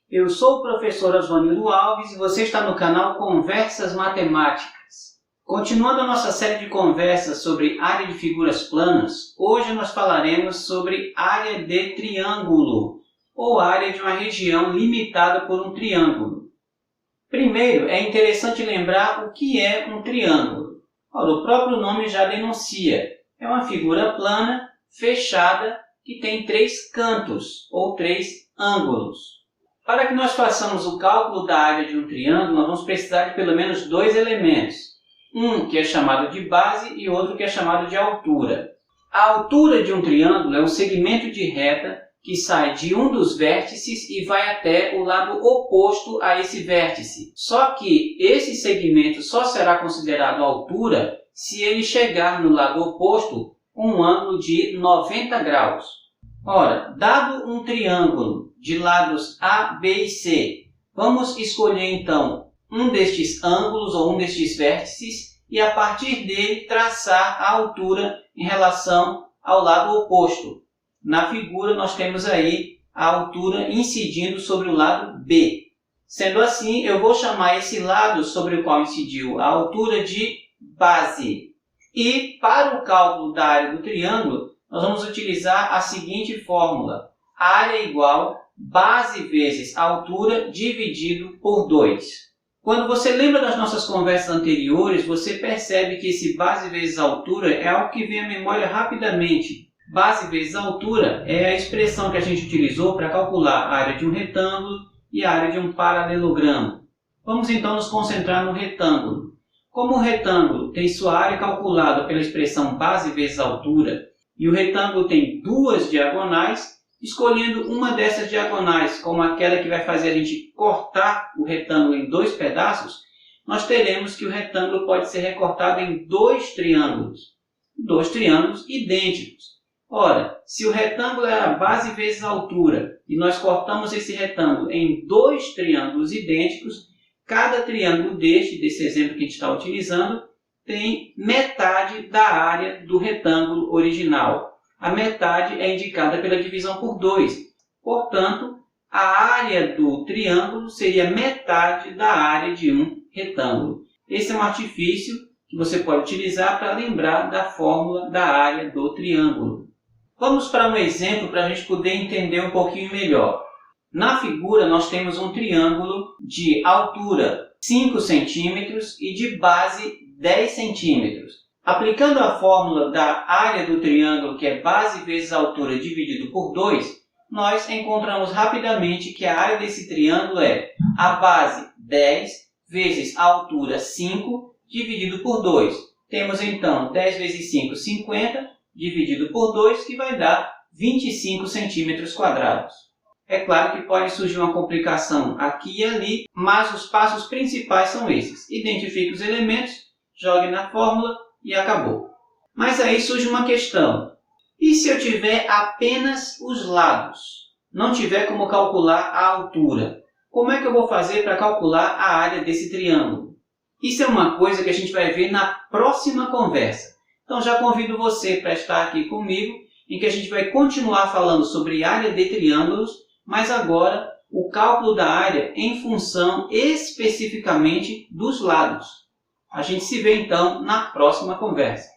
Eu sou o professor Osvanildo Alves e você está no canal Conversas Matemáticas. Continuando a nossa série de conversas sobre área de figuras planas, hoje nós falaremos sobre área de triângulo, ou área de uma região limitada por um triângulo. Primeiro, é interessante lembrar o que é um triângulo. Ora, o próprio nome já denuncia. É uma figura plana, fechada, que tem três cantos, ou três ângulos. Para que nós façamos o cálculo da área de um triângulo, nós vamos precisar de pelo menos dois elementos. Um que é chamado de base e outro que é chamado de altura. A altura de um triângulo é um segmento de reta que sai de um dos vértices e vai até o lado oposto a esse vértice. Só que esse segmento só será considerado altura se ele chegar no lado oposto com um ângulo de 90 graus. Ora, dado um triângulo de lados A, B e C, vamos escolher então um destes ângulos ou um destes vértices e a partir dele traçar a altura em relação ao lado oposto. Na figura nós temos aí a altura incidindo sobre o lado B. Sendo assim, eu vou chamar esse lado sobre o qual incidiu a altura de base. E para o cálculo da área do triângulo, nós vamos utilizar a seguinte fórmula. Área igual base vezes altura dividido por 2. Quando você lembra das nossas conversas anteriores, você percebe que esse base vezes altura é algo que vem à memória rapidamente. Base vezes altura é a expressão que a gente utilizou para calcular a área de um retângulo e a área de um paralelogramo. Vamos então nos concentrar no retângulo. Como o retângulo tem sua área calculada pela expressão base vezes altura e o retângulo tem duas diagonais, escolhendo uma dessas diagonais como aquela que vai fazer a gente cortar o retângulo em dois pedaços, nós teremos que o retângulo pode ser recortado em dois triângulos idênticos. Ora, se o retângulo é a base vezes a altura e nós cortamos esse retângulo em dois triângulos idênticos, cada triângulo desse exemplo que a gente está utilizando tem metade da área do retângulo original. A metade é indicada pela divisão por 2. Portanto, a área do triângulo seria metade da área de um retângulo. Esse é um artifício que você pode utilizar para lembrar da fórmula da área do triângulo. Vamos para um exemplo para a gente poder entender um pouquinho melhor. Na figura nós temos um triângulo de altura 5 centímetros e de base 10 centímetros. Aplicando a fórmula da área do triângulo, que é base vezes altura dividido por 2, nós encontramos rapidamente que a área desse triângulo é a base 10 vezes a altura 5 dividido por 2. Temos então 10 vezes 5, 50, dividido por 2, que vai dar 25 centímetros quadrados. É claro que pode surgir uma complicação aqui e ali, mas os passos principais são esses. Identifique os elementos, jogue na fórmula e acabou. Mas aí surge uma questão. E se eu tiver apenas os lados? Não tiver como calcular a altura? Como é que eu vou fazer para calcular a área desse triângulo? Isso é uma coisa que a gente vai ver na próxima conversa. Então já convido você para estar aqui comigo, em que a gente vai continuar falando sobre área de triângulos, mas agora o cálculo da área em função especificamente dos lados. A gente se vê então na próxima conversa.